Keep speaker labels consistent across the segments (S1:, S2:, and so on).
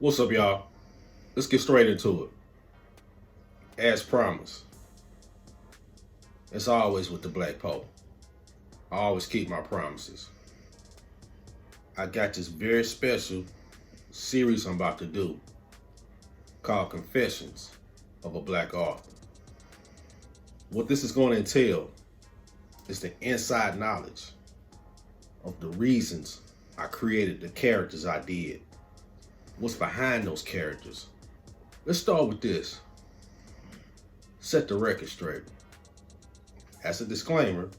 S1: What's up, y'all? Let's get straight into it. As promised, it's always with the Black P.O.E. I always keep my promises. I got this very special series I'm about to do called Confessions of a Black Author. What this is going to entail is the inside knowledge of the reasons I created the characters I did. What's behind those characters? Let's start with this. Set the record straight. As a disclaimer,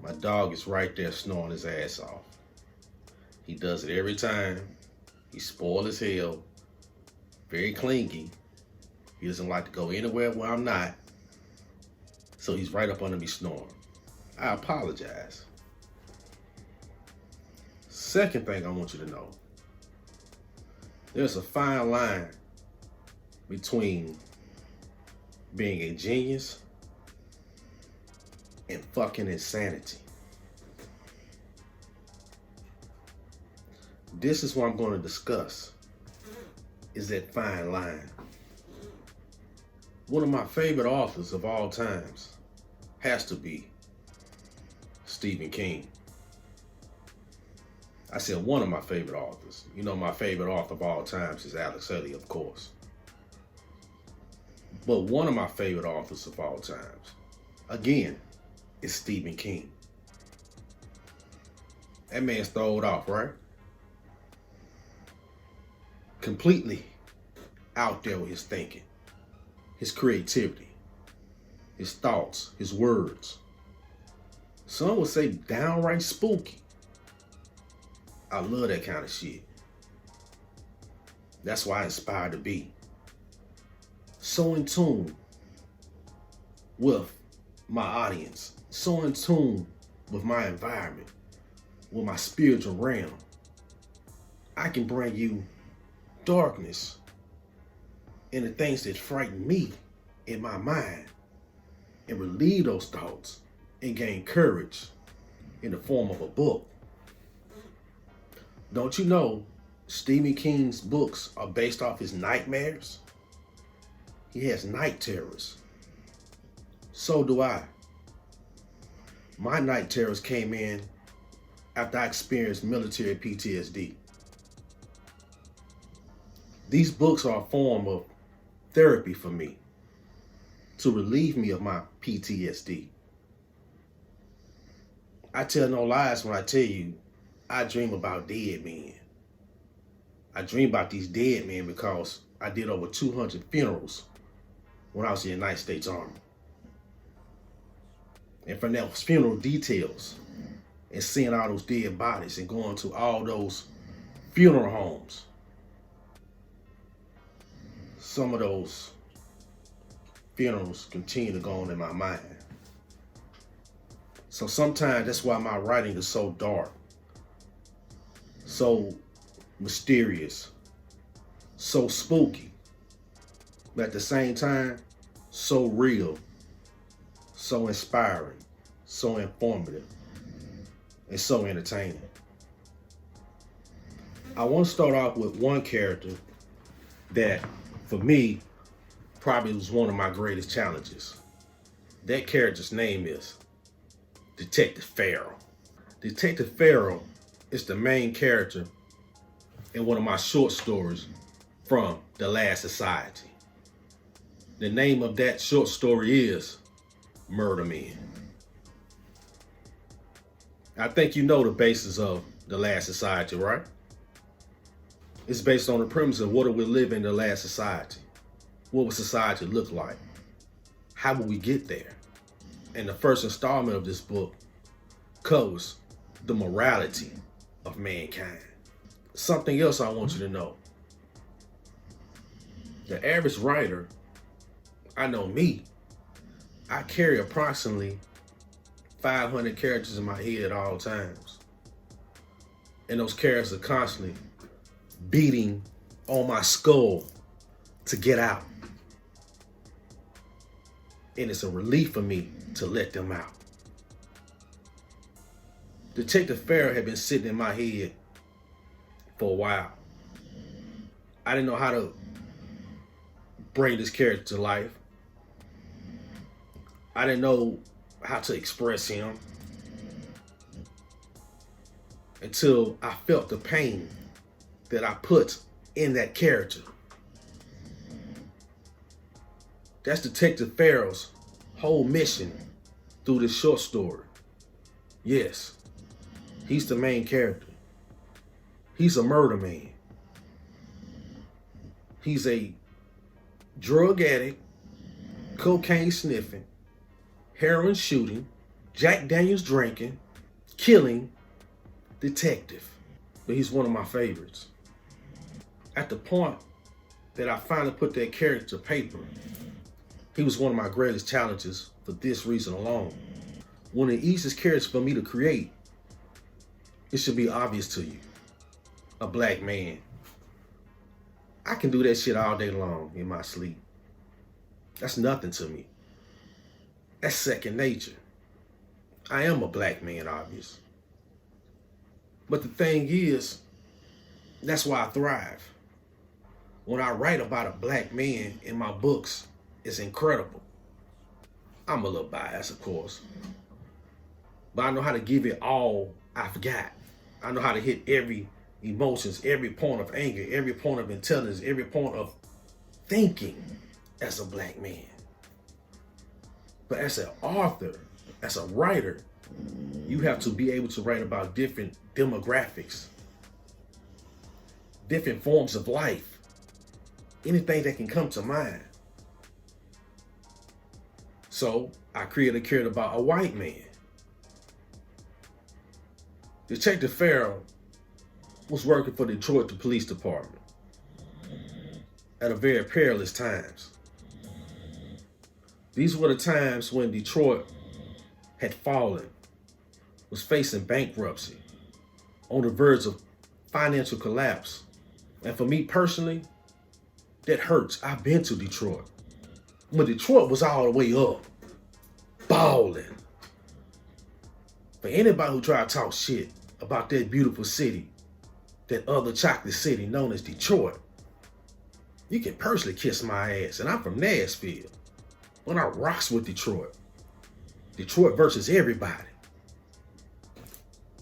S1: my dog is right there snoring his ass off. He does it every time. He's spoiled as hell, very clingy. He doesn't like to go anywhere where I'm not, so he's right up under me snoring. I apologize. Second thing I want you to know, there's a fine line between being a genius and fucking insanity. This is what I'm going to discuss, is that fine line. One of my favorite authors of all times has to be Stephen King. I said one of my favorite authors. You know, my favorite author of all times is Alex Haley, of course. But one of my favorite authors of all times, again, is Stephen King. That man's throwed off, right? Completely out there with his thinking, his creativity, his thoughts, his words. Some would say downright spooky. I love that kind of shit. That's why I inspired to be so in tune with my audience, so in tune with my environment, with my spiritual realm. I can bring you darkness and the things that frighten me in my mind and relieve those thoughts and gain courage in the form of a book. Don't you know Stephen King's books are based off his nightmares? He has night terrors. So do I. My night terrors came in after I experienced military PTSD. These books are a form of therapy for me to relieve me of my PTSD. I tell no lies when I tell you I dream about dead men. I dream about these dead men because I did over 200 funerals when I was in the United States Army. And from those funeral details and seeing all those dead bodies and going to all those funeral homes, some of those funerals continue to go on in my mind. So sometimes that's why my writing is so dark, so mysterious, so spooky, but at the same time, so real, so inspiring, so informative, and so entertaining. I want to start off with one character that, for me, probably was one of my greatest challenges. That character's name is Detective Farrell. Detective Farrell is the main character in one of my short stories from The Last Society. The name of that short story is Murder Men. I think you know the basis of The Last Society, right? It's based on the premise of what do we live in the last society? What would society look like? How will we get there? And the first installment of this book covers the morality of mankind. Something else I want you to know. The average writer, I know me, I carry approximately 500 characters in my head at all times. And those characters are constantly beating on my skull to get out. And it's a relief for me to let them out. Detective Farrell had been sitting in my head for a while. I didn't know how to bring this character to life. I didn't know how to express him until I felt the pain that I put in that character. That's Detective Farrell's whole mission through this short story. Yes, he's the main character. He's a murder man. He's a drug addict, cocaine sniffing, heroin shooting, Jack Daniels drinking, killing detective. But he's one of my favorites. At the point that I finally put that character to paper, he was one of my greatest challenges for this reason alone. One of the easiest characters for me to create, it should be obvious to you. A black man. I can do that shit all day long in my sleep. That's nothing to me. That's second nature. I am a black man, obvious. But the thing is, that's why I thrive. When I write about a black man in my books, it's incredible. I'm a little biased, of course. But I know how to give it all I've got. I know how to hit every emotions, every point of anger, every point of intelligence, every point of thinking as a black man. But as an author, as a writer, you have to be able to write about different demographics, different forms of life, anything that can come to mind. So I created a character about a white man. Detective Farrell was working for Detroit, the police department, at a very perilous times. These were the times when Detroit had fallen, was facing bankruptcy, on the verge of financial collapse. And for me personally, that hurts. I've been to Detroit. When Detroit was all the way up, balling. For anybody who try to talk shit about that beautiful city, that other chocolate city known as Detroit, you can personally kiss my ass. And I'm from Nashville. When I rocks with Detroit. Detroit versus everybody.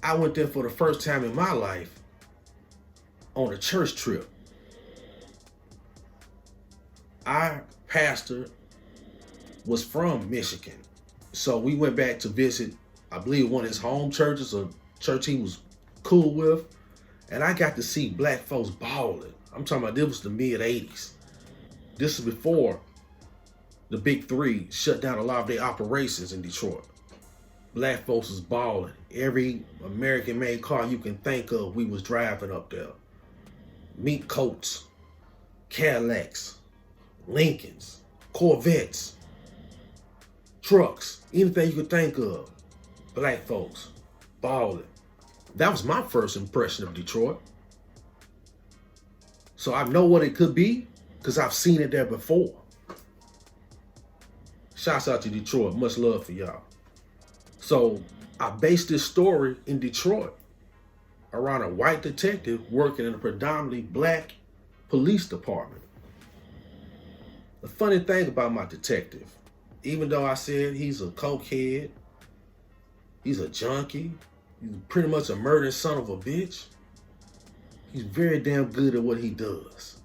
S1: I went there for the first time in my life on a church trip. Our pastor was from Michigan. So we went back to visit, I believe, one of his home churches, a church he was cool with. And I got to see black folks balling. I'm talking about this was the mid-'80s. This is before the big three shut down a lot of their operations in Detroit. Black folks was balling. Every American-made car you can think of, we was driving up there. Mink coats, Cadillacs, Lincolns, Corvettes, trucks, anything you could think of. Black folks balling. That was my first impression of Detroit. So I know what it could be because I've seen it there before. Shouts out to Detroit. Much love for y'all. So I based this story in Detroit around a white detective working in a predominantly black police department. The funny thing about my detective, even though I said he's a cokehead, he's a junkie, he's pretty much a murdering son of a bitch, he's very damn good at what he does.